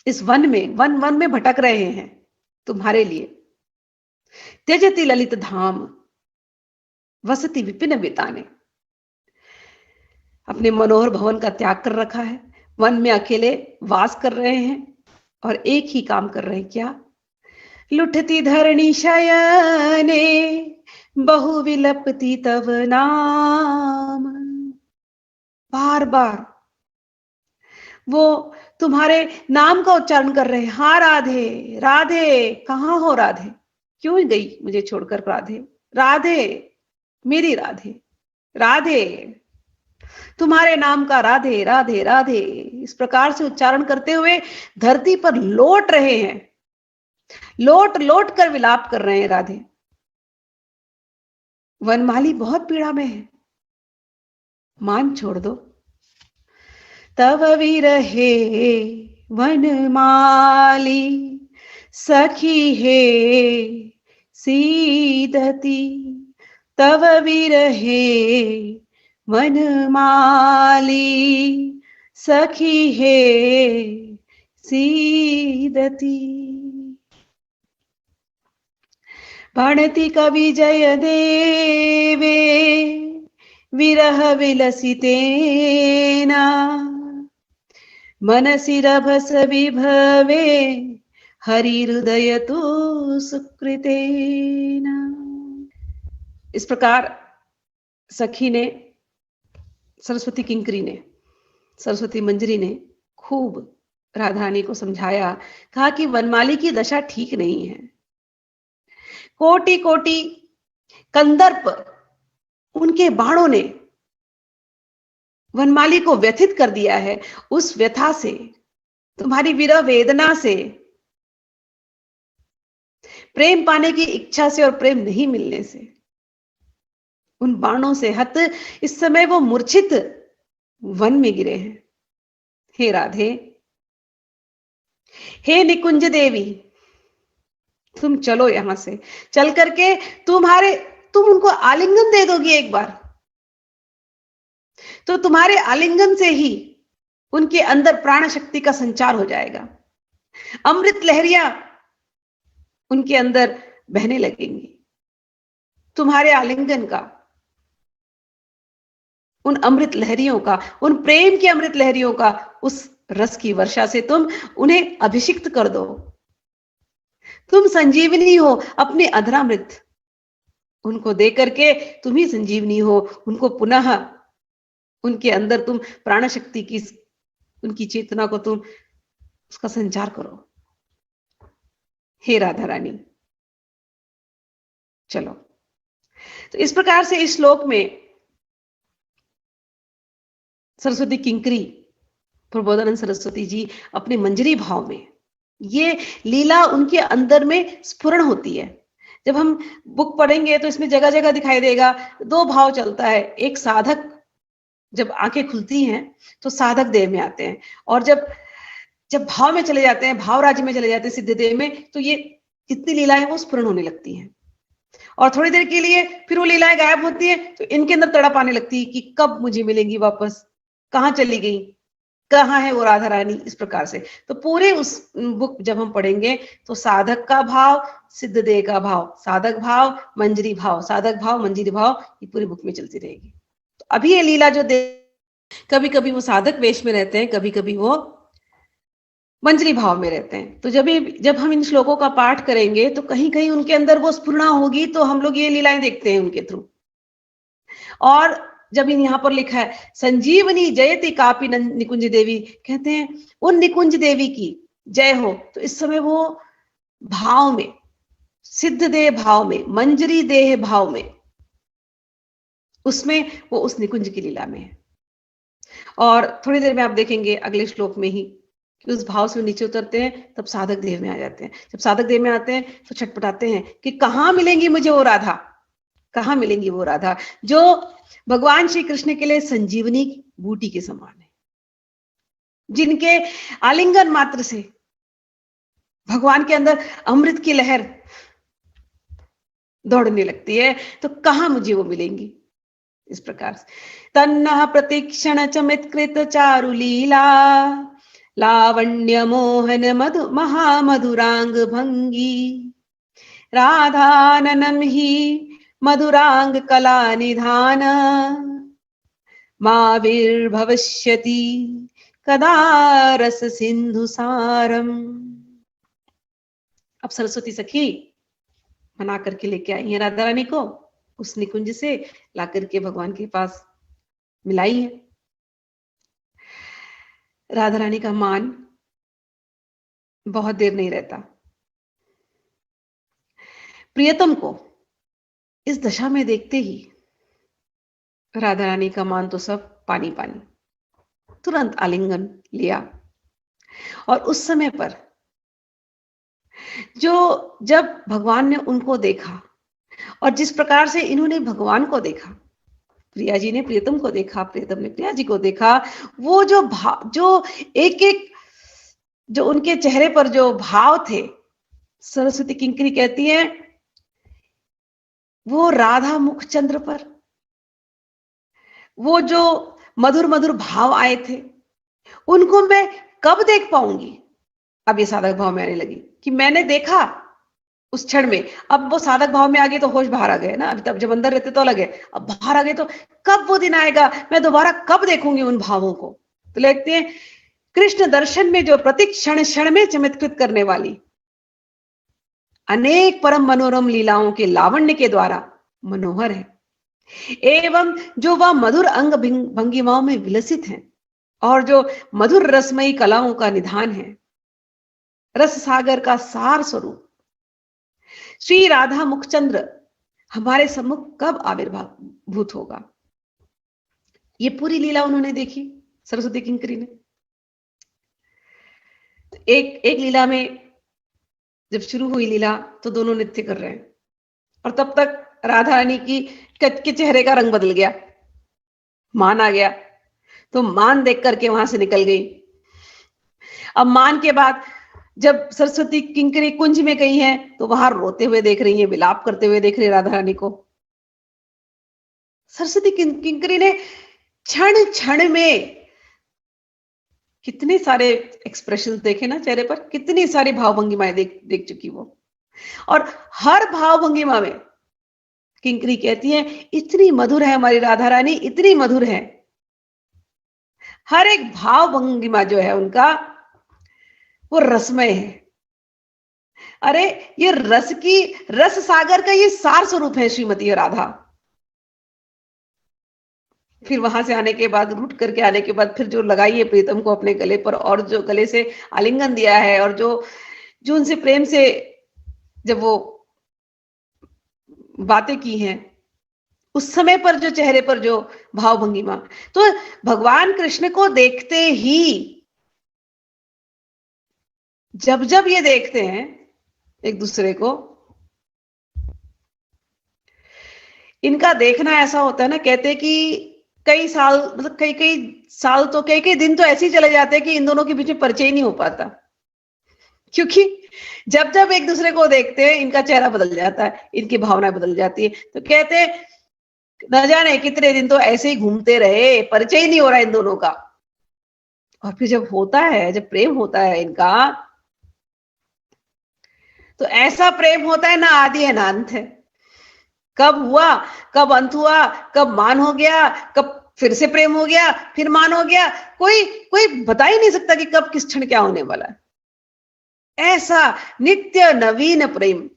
इस वन में भटक रहे हैं तुम्हारे लिए। त्यजति ललित धाम, वसति विपिन विताने। अपने मनोहर भवन का त्याग कर रखा है, वन में अकेले वास कर रहे हैं और एक ही काम कर रहे हैं, क्या? लुठती धरणी शयने, बहु विलपति तव नाम। बार बार वो तुम्हारे नाम का उच्चारण कर रहे हैं। हाँ राधे, राधे कहाँ हो राधे? क्यों गई मुझे छोड़कर राधे? राधे, मेरी राधे, राधे, तुम्हारे नाम का राधे राधे राधे, इस प्रकार से उच्चारण करते हुए धरती पर लौट रहे हैं, लौट लौट कर विलाप कर रहे हैं राधे। वनमाली बहुत पीड़ा में है, मान छोड़ दो। तव विरहे वनमाली, सखी हे सीदती। तव विरहे वनमाली, सखी हे सीदती। भणति कवि जय देवे, विरह विलसितेना। मनसि रभस विभवे, हरि हृदय तु सुकृतेना। इस प्रकार सखी ने, सरस्वती किंकरी ने, सरस्वती मंजरी ने खूब राधारानी को समझाया, कहा कि वनमाली की दशा ठीक नहीं है। कोटि कोटि कंदर्प उनके बाणों ने वनमाली को व्यथित कर दिया है। उस व्यथा से, तुम्हारी विरह वेदना से, प्रेम पाने की इच्छा से और प्रेम नहीं मिलने से उन बाणों से हत इस समय वो मूर्छित वन में गिरे हैं। हे राधे, हे निकुंज देवी, तुम चलो यहां से, चल करके तुम उनको आलिंगन दे दोगी एक बार, तो तुम्हारे आलिंगन से ही उनके अंदर प्राण शक्ति का संचार हो जाएगा। अमृत लहरियां उनके अंदर बहने लगेंगी। तुम्हारे आलिंगन का, उन अमृत लहरियों का, उन प्रेम की अमृत लहरियों का, उस रस की वर्षा से तुम उन्हें अभिषिक्त कर दो। तुम संजीवनी हो अपने अधरामृत उनको दे करके, तुम ही संजीवनी हो। उनको पुनः उनके अंदर तुम प्राण शक्ति की, उनकी चेतना को तुम उसका संचार करो। हे राधा रानी, चलो। तो इस प्रकार से इस श्लोक में सरस्वती किंकरी, प्रबोधानंद सरस्वती जी अपने मंजरी भाव में, ये लीला उनके अंदर में स्फुरण होती है। जब हम बुक पढ़ेंगे तो इसमें जगह जगह दिखाई देगा, दो भाव चलता है। एक साधक, जब आंखें खुलती हैं तो साधक देह में आते हैं, और जब जब भाव में चले जाते हैं, भाव राज्य में चले जाते हैं, सिद्ध देह में, तो ये जितनी लीलाएं वो स्फुरण होने लगती हैं। और थोड़ी देर के लिए फिर वो लीलाएं गायब होती है, तो इनके अंदर तड़प आने लगती है कि कब मुझे मिलेंगी वापस, कहाँ चली गई, कहाँ है वो राधा रानी। इस प्रकार से तो पूरे उस बुक जब हम पढ़ेंगे तो साधक का भाव, सिद्ध देह का भाव, साधक भाव, मंजरी भाव, साधक भाव, मंजरी भाव, ये पूरी बुक में चलती रहेगी। तो अभी ये लीला जो कभी कभी वो साधक वेश में रहते हैं, कभी कभी वो मंजरी भाव में रहते हैं। तो जब हम इन श्लोकों का पाठ करेंगे तो कहीं कहीं उनके अंदर वो स्फुरणा होगी, तो हम लोग ये लीलाएं देखते हैं उनके थ्रू। और जब यहां पर लिखा है संजीवनी जयति कापी निकुंज देवी, कहते हैं उन निकुंज देवी की जय हो, तो इस समय वो भाव में, सिद्ध देह भाव में, मंजरी देह भाव में, उसमें वो उस निकुंज की लीला में है। और थोड़ी देर में आप देखेंगे अगले श्लोक में ही कि उस भाव से नीचे उतरते हैं, तब साधक देह में आ जाते हैं। जब साधक देह में आते हैं तो छटपटाते हैं कि कहां मिलेंगी मुझे वो राधा, कहां मिलेंगी वो राधा जो भगवान श्री कृष्ण के लिए संजीवनी बूटी के समान है, जिनके आलिंगन मात्र से भगवान के अंदर अमृत की लहर दौड़ने लगती है। तो कहां मुझे वो मिलेंगी। इस प्रकार से तन्नः प्रतीक्षण चमत्कृत चारु लीला लावण्य मोहन महामधुरांग भंगी राधाननम ही मधुरांग कला निधान माविर्भविष्यति कदा रस सिंधु सारम। अब सरस्वती सखी बना करके लेके आई है राधा रानी को, उस निकुंज से ला करके भगवान के पास मिलाई है। राधा रानी का मान बहुत देर नहीं रहता। प्रियतम को इस दशा में देखते ही राधा रानी का मान तो सब पानी पानी, तुरंत आलिंगन लिया। और उस समय पर जब भगवान ने उनको देखा और जिस प्रकार से इन्होंने भगवान को देखा, प्रिया जी ने प्रियतम को देखा, प्रियतम ने प्रिया जी को देखा, वो जो एक एक जो उनके चेहरे पर जो भाव थे, सरस्वती किंकरी कहती है वो राधा मुख चंद्र पर वो जो मधुर मधुर भाव आए थे, उनको मैं कब देख पाऊंगी। अब ये साधक भाव में आने लगी कि मैंने देखा उस क्षण में, अब वो साधक भाव में आ गए तो होश बाहर आ गए ना। अभी तब जब अंदर रहते तो अलग है, अब बाहर आ गए तो कब वो दिन आएगा, मैं दोबारा कब देखूंगी उन भावों को। तो लिखते हैं कृष्ण दर्शन में जो प्रति क्षण क्षण में चमत्कृत करने वाली अनेक परम मनोरम लीलाओं के लावण्य के द्वारा मनोहर है, एवं जो वह मधुर अंग भंगिमाओं में विलसित हैं, और जो मधुर रसमयी कलाओं का निधान है, रस सागर का सार स्वरूप श्री राधा मुखचंद्र हमारे सम्मुख कब आविर्भूत होगा। ये पूरी लीला उन्होंने देखी सरस्वती किंकरी ने। एक लीला में जब शुरू हुई लीला तो दोनों नृत्य कर रहे हैं, और तब तक राधा रानी की के चेहरे का रंग बदल गया, मान आ गया, तो मान देख करके वहां से निकल गई। अब मान के बाद जब सरस्वती किंकरी कुंज में गई हैं, तो वहां रोते हुए देख रही है, विलाप करते हुए देख रही है राधा रानी को। सरस्वती किंकरी ने क्षण क्षण में कितने सारे एक्सप्रेशन देखे ना चेहरे पर, कितनी सारी भावभंगिमाएं देख देख चुकी वो। और हर भावभंगिमा में किंकरी कहती है, इतनी मधुर है हमारी राधा रानी, इतनी मधुर है। हर एक भावभंगिमा जो है उनका, वो रसमय है। अरे ये रस सागर का ये सार स्वरूप है श्रीमती राधा। फिर वहां से आने के बाद, रूट करके आने के बाद, फिर जो लगाई है प्रीतम को अपने गले पर, और जो गले से आलिंगन दिया है, और जो जो उनसे प्रेम से जब वो बातें की हैं, उस समय पर जो चेहरे पर जो भावभंगिमा, तो भगवान कृष्ण को देखते ही, जब जब ये देखते हैं एक दूसरे को, इनका देखना ऐसा होता है ना, कहते कि कई साल, मतलब कई कई साल, तो कई कई दिन तो ऐसे ही चले जाते हैं कि इन दोनों के बीच में परिचय ही नहीं हो पाता, क्योंकि जब जब एक दूसरे को देखते हैं इनका चेहरा बदल जाता है, इनकी भावनाएं बदल जाती है। तो कहते हैं न जाने कितने दिन तो ऐसे ही घूमते रहे, परिचय ही नहीं हो रहा इन दोनों का। और फिर जब होता है, जब प्रेम होता है इनका, तो ऐसा प्रेम होता है, ना आदि है ना अंत है। कब हुआ, कब अंत हुआ, कब मान हो गया, कब फिर से प्रेम हो गया, फिर मान हो गया, कोई कोई बता ही नहीं सकता कि कब किस क्षण क्या होने वाला है। ऐसा नित्य नवीन प्रेम,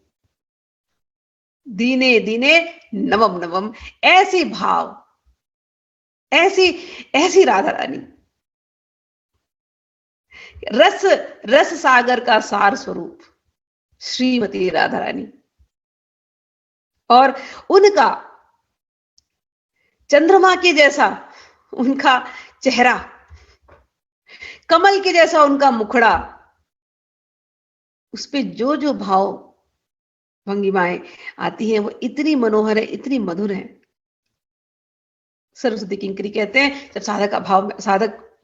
दीने दीने नवम नवम, ऐसी भाव, ऐसी ऐसी राधा रानी, रस रस सागर का सार स्वरूप श्रीमती राधा रानी। और उनका चंद्रमा के जैसा उनका चेहरा, कमल के जैसा उनका मुखड़ा, उस पे जो जो भाव भंगिमाएं आती हैं, वो इतनी मनोहर है, इतनी मधुर है। सरस्वती किंकरी कहते हैं, जब साधक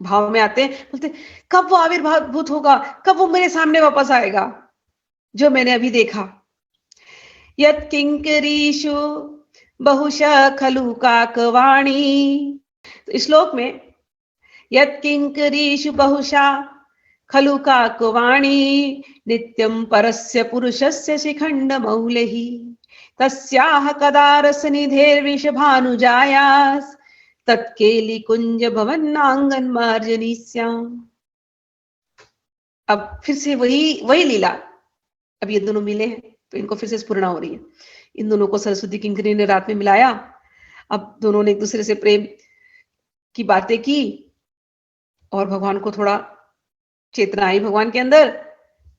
भाव में आते हैं, बोलते कब वो आविर्भूत होगा, कब वो मेरे सामने वापस आएगा जो मैंने अभी देखा। यत् किंकरीषु बहुशः खलु काकवाणी। तो इस श्लोक में यत् किंकरीषु बहुशः खलु काकवाणी नित्यं परस्य पुरुषस्य शिखंड मौलेहि तस्याह कदा रसनिधेर्विषभानुजायास् तत्केली कुंज भवन्नांगन मार्जनीस्याम। अब फिर से वही लीला, अब ये दोनों मिले हैं तो इनको फिर से स्फुरणा हो रही है। इन दोनों को सरस्वती किंकरी ने रात में मिलाया। अब दोनों ने एक दूसरे से प्रेम की बातें की, और भगवान को थोड़ा चेतना आई भगवान के अंदर।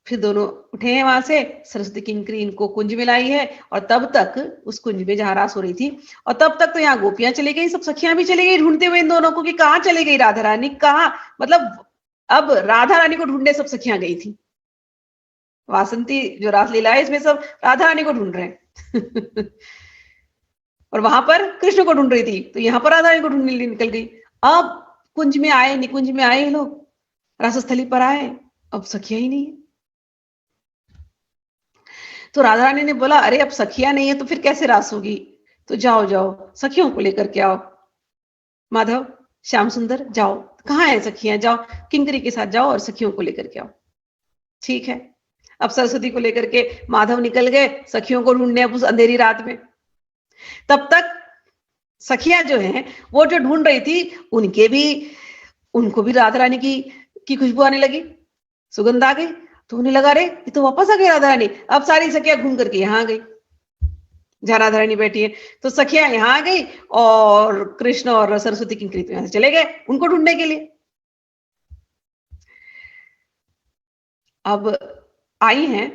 फिर दोनों उठे हैं वहां से, सरस्वती किंकरी इनको कुंज में लाई है, और तब तक उस कुंज में जहां रास हो रही थी, और तब तक तो यहाँ गोपियां चली गई, सब सखियां भी चली गई ढूंढते हुए इन दोनों को कि कहाँ चली गई राधा रानी, कहाँ, मतलब अब राधा रानी को ढूंढने सब सखियां गई थी। वासंती जो रासलीला है, इसमें सब राधा रानी को ढूंढ रहे हैं और वहां पर कृष्ण को ढूंढ रही थी, तो यहाँ पर राधा रानी को ढूंढने निकल गई। अब कुंज में आए, निकुंज में आए लोग, रासस्थली पर आए, अब सखिया ही नहीं है। तो राधा रानी ने बोला, अरे अब सखिया नहीं है तो फिर कैसे रास होगी, तो जाओ जाओ सखियों को लेकर के आओ, माधव श्याम सुंदर जाओ, कहाँ है सखियां, जाओ किंकरी के साथ जाओ और सखियों को लेकर के आओ। ठीक है, अब सरस्वती को लेकर के माधव निकल गए सखियों को ढूंढने, अब उस अंधेरी रात में। तब तक सखियां जो हैं, वो जो ढूंढ रही थी, उनको भी राधा रानी की खुशबू आने लगी, सुगंध आ गई, तो उन्हें लगा रे ये तो वापस आ गई राधा रानी। अब सारी सखियां घूम करके यहाँ आ गई जहां राधा रानी बैठी है। तो सखियां यहाँ आ गई और कृष्ण और सरस्वती किंकरी तो यहां से चले गए उनको ढूंढने के लिए। अब आई हैं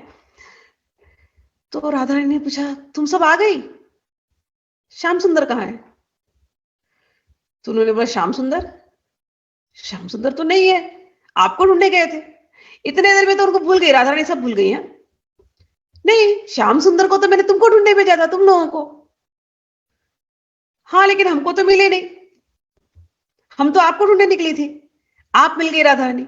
तो राधा रानी ने पूछा, तुम सब आ गई, श्याम सुंदर कहाँ है? तो उन्होंने बोला, श्याम सुंदर तो नहीं है, आपको ढूंढने गए थे। इतने देर में तो उनको भूल गई, राधा रानी सब भूल गई हैं। नहीं, श्याम सुंदर को तो मैंने तुमको ढूंढने भेजा था, तुम लोगों को। हाँ लेकिन हमको तो मिले नहीं, हम तो आपको ढूंढने निकली थी, आप मिल गई राधा रानी।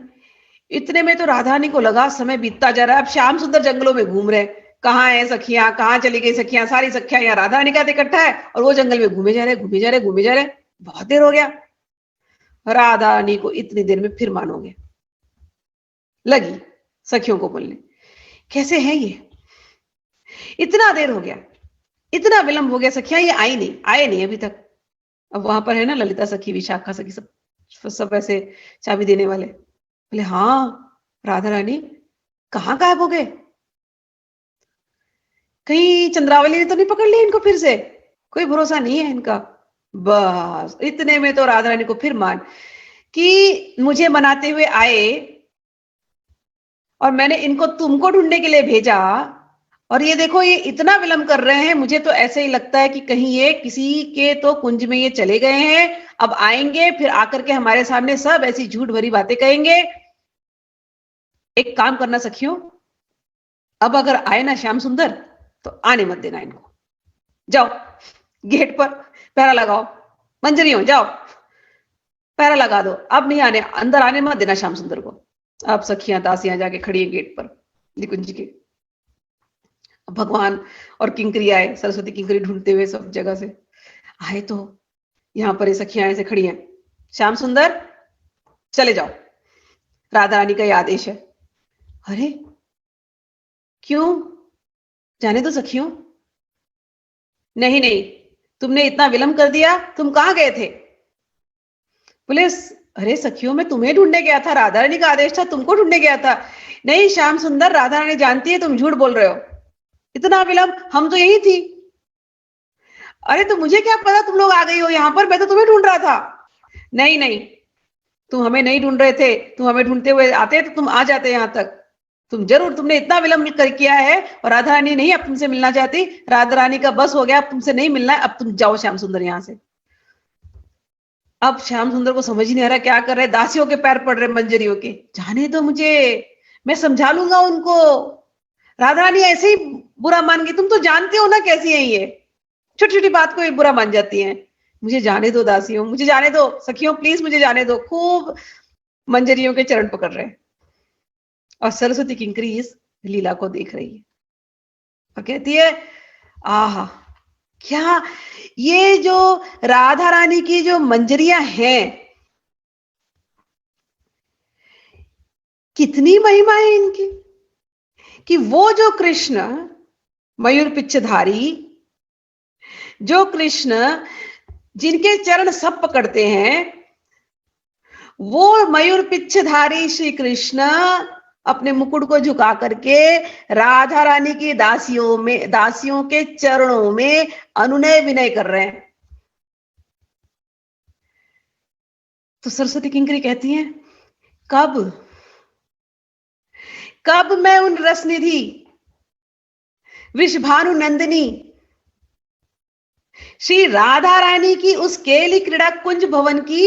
इतने में तो राधा रानी को लगा समय बीतता जा रहा है, अब श्याम सुंदर जंगलों में घूम रहे हैं, कहाँ है सखियां, कहाँ चली गई सखियां, सारी सखियां यहाँ राधा रानी का इकट्ठा है और वो जंगल में घूमे जा रहे घूमे जा रहे घूमे जा रहे। बहुत देर हो गया, राधा रानी को इतनी देर में फिर मान हो गया, लगी सखियों को बोलने, कैसे है ये, इतना देर हो गया, इतना विलंब हो गया, सखियां ये आई नहीं, आए नहीं अभी तक। अब वहां पर है ना ललिता सखी, विशाखा सखी, सब ऐसे चाबी देने वाले, बोले हाँ राधा रानी कहाँ गायब हो गए, कहीं चंद्रावली ने तो नहीं पकड़ लिया इनको फिर से, कोई भरोसा नहीं है इनका। बस इतने में तो राधा रानी को फिर मान कि मुझे मनाते हुए आए और मैंने इनको तुमको ढूंढने के लिए भेजा, और ये देखो ये इतना विलंब कर रहे हैं, मुझे तो ऐसे ही लगता है कि कहीं ये किसी के तो कुंज में ये चले गए हैं, अब आएंगे फिर आकर के हमारे सामने सब ऐसी झूठ भरी बातें कहेंगे। एक काम करना सखियों, अब अगर आए ना श्याम सुंदर तो आने मत देना इनको, जाओ गेट पर पहरा लगाओ, मंजरियों जाओ पहरा लगा दो, अब नहीं आने, अंदर आने मत देना श्याम सुंदर को। अब सखियां दासियां जाके खड़ी है गेट पर निकुंज के। भगवान और किंकरी आए, सरस्वती किंकरी ढूंढते हुए सब जगह से आए, तो यहां पर ये सखियां ऐसे खड़ी हैं, श्याम सुंदर चले जाओ, राधा रानी का ये आदेश है। अरे क्यों, जाने दो सखियों। नहीं नहीं, तुमने इतना विलंब कर दिया, तुम कहां गए थे। बोले अरे सखियों मैं तुम्हें ढूंढने गया था, राधा रानी का आदेश था, तुमको ढूंढने गया था। नहीं श्याम सुंदर, राधा रानी जानती है तुम झूठ बोल रहे हो, इतना विलंब, हम तो यही थी। अरे तो मुझे क्या पता तुम लोग आ गई हो यहाँ पर, मैं तो तुम्हें ढूंढ रहा था। नहीं नहीं, तुम हमें नहीं ढूंढ रहे थे, तुम हमें ढूंढते हुए आते तो तुम आ जाते यहाँ तक, तुमने इतना विलंब कर किया है, और राधा रानी नहीं अब तुमसे मिलना चाहती, राधा रानी का बस हो गया, अब तुमसे नहीं मिलना है, अब तुम जाओ श्याम सुंदर यहाँ से। अब श्याम सुंदर को समझ ही नहीं आ रहा क्या कर रहे, दासियों के पैर पड़ रहे मंजरियों के, जाने दो मुझे, मैं समझा लूंगा उनको, राधा रानी ऐसे ही बुरा मान गई, तुम तो जानते हो ना कैसी है ये, छोटी छोटी बात को ये बुरा मान जाती है, मुझे जाने दो दासियों, मुझे जाने दो सखियों, प्लीज मुझे जाने दो। खूब मंजरियों के चरण पकड़ रहे हैं, और सरस्वती किंकरी इस लीला को देख रही है और कहती है आहा, क्या ये जो राधा रानी की जो मंजरियां हैं, कितनी महिमा है इनकी, कि वो जो कृष्ण मयूर पिच्छधारी, जो कृष्ण जिनके चरण सब पकड़ते हैं, वो मयूर पिच्छधारी श्री कृष्ण अपने मुकुट को झुका करके राधा रानी की दासियों के चरणों में अनुनय विनय कर रहे हैं। तो सरस्वती किंकरी कहती हैं कब मैं उन रसनिधि वृषभानु नंदिनी श्री राधा रानी की उस केली क्रीड़ा कुंज भवन की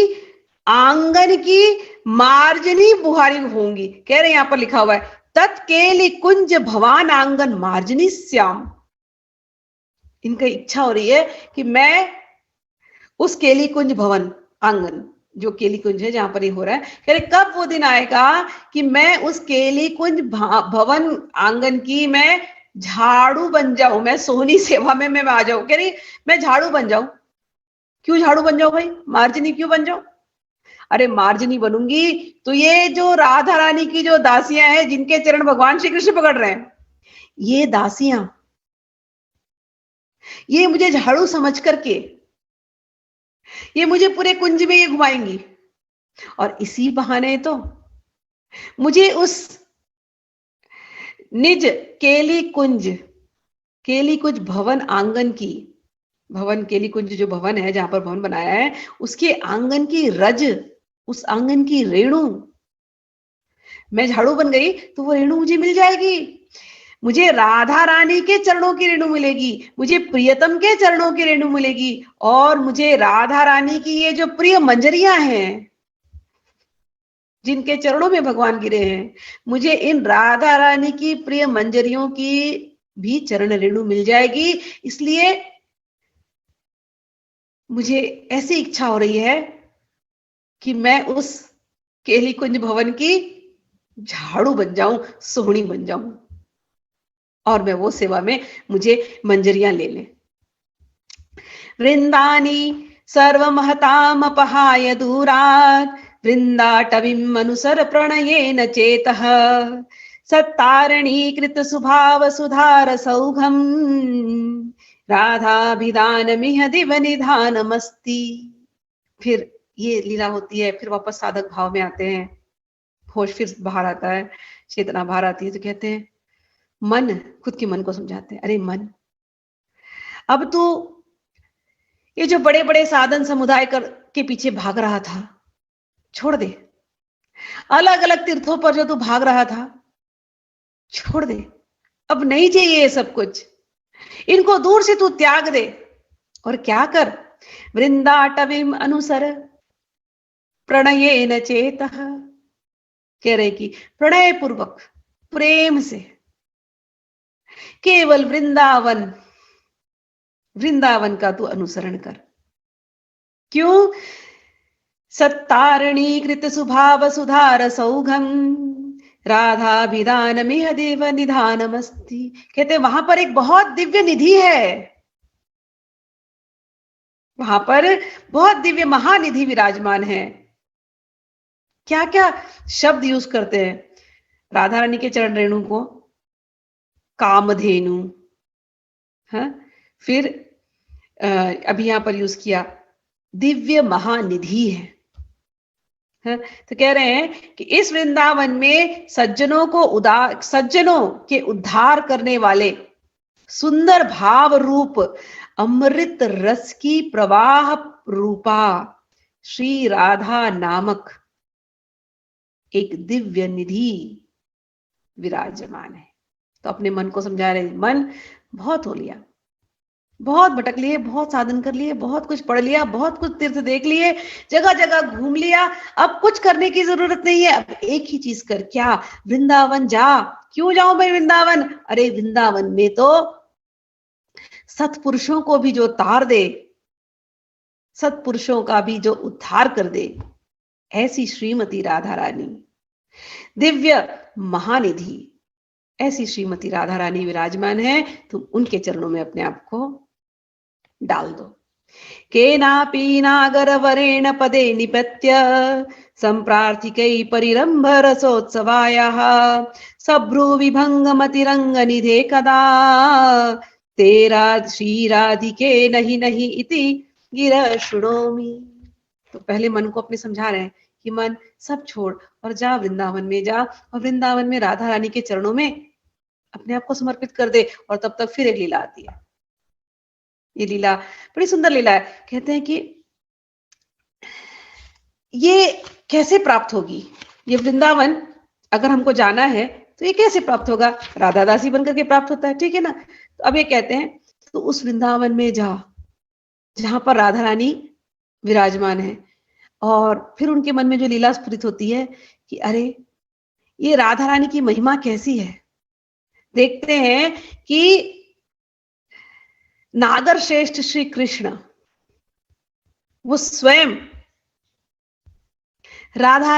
आंगन की मार्जनी बुहारी होंगी। कह रहे यहां पर लिखा हुआ है तत्केली कुंज भवान आंगन मार्जनी श्याम। इनका इच्छा हो रही है कि मैं उस केली कुंज भवन आंगन, जो केली कुंज है जहां पर ये हो रहा है, कह रहे कब वो दिन आएगा कि मैं उस केली कुंज भवन आंगन की मैं झाड़ू बन जाऊं, मैं सोहनी सेवा में मैं आ जाऊं। कह रही मैं झाड़ू बन जाऊं। क्यों झाड़ू बन जाऊं भाई, मार्जनी क्यों बन जाऊं। अरे मार्जनी बनूंगी तो ये जो राधा रानी की जो दासियां हैं, जिनके चरण भगवान श्री कृष्ण पकड़ रहे हैं, ये दासियां ये मुझे झाड़ू समझ करके ये मुझे पूरे कुंज में ये घुमाएंगी, और इसी बहाने तो मुझे उस निज केली कुंज भवन आंगन की, भवन केली कुंज जो भवन है जहां पर भवन बनाया है, उसके आंगन की रज, उस आंगन की रेणु, मैं झाड़ू बन गई तो वो रेणु मुझे मिल जाएगी, मुझे राधा रानी के चरणों की रेणु मिलेगी, मुझे प्रियतम के चरणों की रेणु मिलेगी, और मुझे राधा रानी की ये जो प्रिय मंजरियां हैं जिनके चरणों में भगवान गिरे हैं, मुझे इन राधा रानी की प्रिय मंजरियों की भी चरण रेणु मिल जाएगी। इसलिए मुझे ऐसी इच्छा हो रही है कि मैं उस केली कुंज भवन की झाड़ू बन जाऊं, सोहनी बन जाऊं, और मैं वो सेवा में मुझे मंजरियां ले लें। वृंदानी सर्वमहतामपहाय दूरात् वृंदाटवीम् अनुसर प्रणयेन चेतः सत्तारणीकृत सुभाव सुधार सौघम् राधाभिधानमिह दिव निधानमस्ति। फिर ये लीला होती है, फिर वापस साधक भाव में आते हैं, होश फिर बाहर आता है, चेतना बाहर आती है, तो कहते हैं मन, खुद के मन को समझाते हैं, अरे मन, अब तू ये जो बड़े बड़े साधन समुदाय के पीछे भाग रहा था, छोड़ दे। अलग अलग तीर्थों पर जो तू भाग रहा था, छोड़ दे। अब नहीं चाहिए ये सब कुछ, इनको दूर से तू त्याग दे, और क्या कर, वृंदाटवीम् अनुसर प्रणयेन चेतः। कह रहे कि प्रणय पूर्वक, प्रेम से केवल वृंदावन, वृंदावन का तू अनुसरण कर। क्यों? सत्तारणीकृत सुभाव सुधार सौघम राधाभिधानमिह देव निधानमस्ति। कहते वहां पर एक बहुत दिव्य निधि है, वहां पर बहुत दिव्य महानिधि विराजमान है। क्या क्या शब्द यूज करते हैं राधा रानी के चरण रेणु को, कामधेनु, हाँ, फिर अभी यहां पर यूज किया दिव्य महानिधि है। तो कह रहे हैं कि इस वृंदावन में सज्जनों के उद्धार करने वाले सुंदर भाव रूप अमृत रस की प्रवाह रूपा श्री राधा नामक एक दिव्य निधि विराजमान है। तो अपने मन को समझा रहे, मन बहुत हो लिया, बहुत भटक लिए, बहुत साधन कर लिए, बहुत कुछ पढ़ लिया, बहुत कुछ तीर्थ देख लिए, जगह जगह घूम लिया, अब कुछ करने की जरूरत नहीं है। अब एक ही चीज कर, क्या? वृंदावन जा। क्यों जाऊं मैं वृंदावन? अरे वृंदावन में तो सत्पुरुषों को भी जो तार दे, सत्पुरुषों का भी जो उद्धार कर दे, ऐसी श्रीमती राधा रानी, दिव्य महानिधि, ऐसी श्रीमती राधा रानी विराजमान है। तुम उनके चरणों में अपने आप को डाल दो। केनापि नागरवरेण पदे निपत्य संप्रार्थिकै परिरंभ रसोत्सवायाः सभ्रू विभंगमतिरंग निधे कदा तेरा श्रीराधिके नहीं नहीं इति गिर शृणोमि। तो पहले मन को अपने समझा रहे हैं कि मन सब छोड़ और जा, वृंदावन में जा, और वृंदावन में राधा रानी के चरणों में अपने आप को समर्पित कर दे। और तब तक फिर एक लीला आती है। ये लीला बड़ी सुंदर लीला है। कहते हैं कि ये कैसे प्राप्त होगी, ये वृंदावन अगर हमको जाना है तो ये कैसे प्राप्त होगा? राधा दासी बनकर के प्राप्त होता है, ठीक है ना। तो अब ये कहते हैं तो उस वृंदावन में जा जहां पर राधा रानी विराजमान है, और फिर उनके मन में जो लीला स्फुरित होती है कि अरे ये राधा रानी की महिमा कैसी है। देखते हैं कि नागर श्रेष्ठ श्री कृष्ण वो स्वयं राधा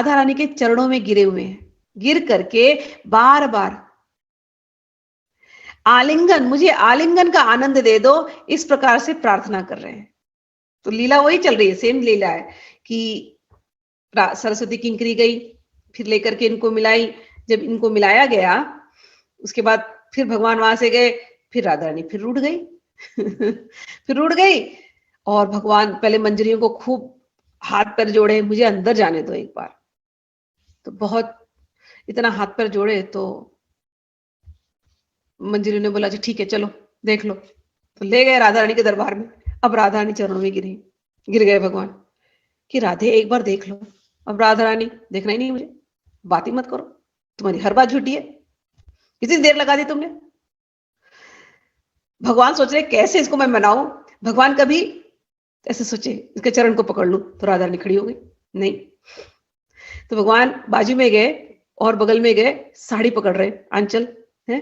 रानी के चरणों में गिरे हुए हैं, गिर करके बार बार आलिंगन, मुझे आलिंगन का आनंद दे दो, इस प्रकार से प्रार्थना कर रहे हैं। तो लीला वही चल रही है, सेम लीला है कि सरस्वती किंकरी गई, फिर लेकर के इनको मिलाई। जब इनको मिलाया गया उसके बाद फिर भगवान वहां से गए, फिर राधा रानी फिर रूठ गई फिर रूठ गई, और भगवान पहले मंजरियों को खूब हाथ पैर जोड़े, मुझे अंदर जाने दो एक बार। तो बहुत इतना हाथ पैर जोड़े तो मंजरियों ने बोला ठीक है चलो देख लो। तो ले गए राधा रानी के दरबार में। अब राधा रानी चरणों में गिर गए भगवान कि राधे एक बार देख लो। अब राधा रानी, देखना ही नहीं मुझे, बात ही मत करो, तुम्हारी हर बात झूठी है, कितनी देर लगा दी तुमने। भगवान सोच रहे कैसे इसको मैं मनाऊं। भगवान कभी ऐसे सोचे इसके चरण को पकड़ लूं, तो राधा रानी खड़ी हो गई, नहीं। तो भगवान बाजू में गए और बगल में गए, साड़ी पकड़ रहे, आंचल है।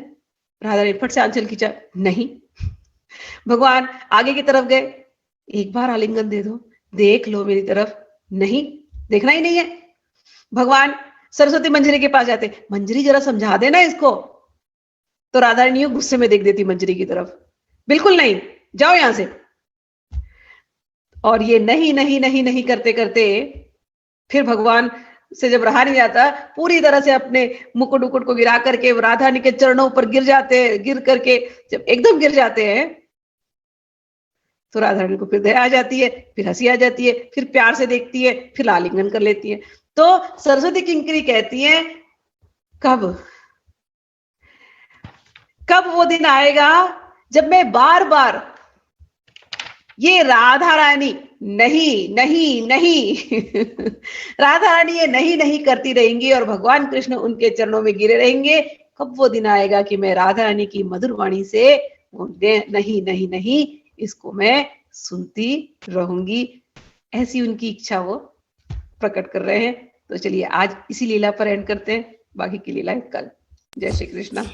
राधा रानी फट से आंचल खींचा, नहीं। भगवान आगे की तरफ गए, एक बार आलिंगन दे दो, देख लो मेरी तरफ। नहीं, देखना ही नहीं है। भगवान सरस्वती मंजरी के पास जाते, मंजरी जरा समझा देना इसको। तो राधा रानी गुस्से में देख देती मंजरी की तरफ, बिल्कुल नहीं, जाओ यहां से। और ये नहीं नहीं नहीं नहीं करते करते फिर भगवान से जब रहा नहीं जाता, पूरी तरह से अपने मुकुट उकुट को गिरा करके राधा रानी के चरणों पर गिर जाते हैं। गिर करके जब एकदम गिर जाते हैं तो राधा रानी को फिर दया आ जाती है, फिर हंसी आ जाती है, फिर प्यार से देखती है, फिर आलिंगन कर लेती है। तो सरस्वती किंकरी कहती है, कब कब वो दिन आएगा जब मैं बार बार ये राधा रानी नहीं नहीं नहीं राधा रानी ये नहीं नहीं करती रहेंगी और भगवान कृष्ण उनके चरणों में गिरे रहेंगे। कब वो दिन आएगा कि मैं राधा रानी की मधुर वाणी से नहीं नहीं नहीं इसको मैं सुनती रहूंगी। ऐसी उनकी इच्छा वो प्रकट कर रहे हैं। तो चलिए आज इसी लीला पर एंड करते हैं, बाकी की लीला कल। जय श्री कृष्णा।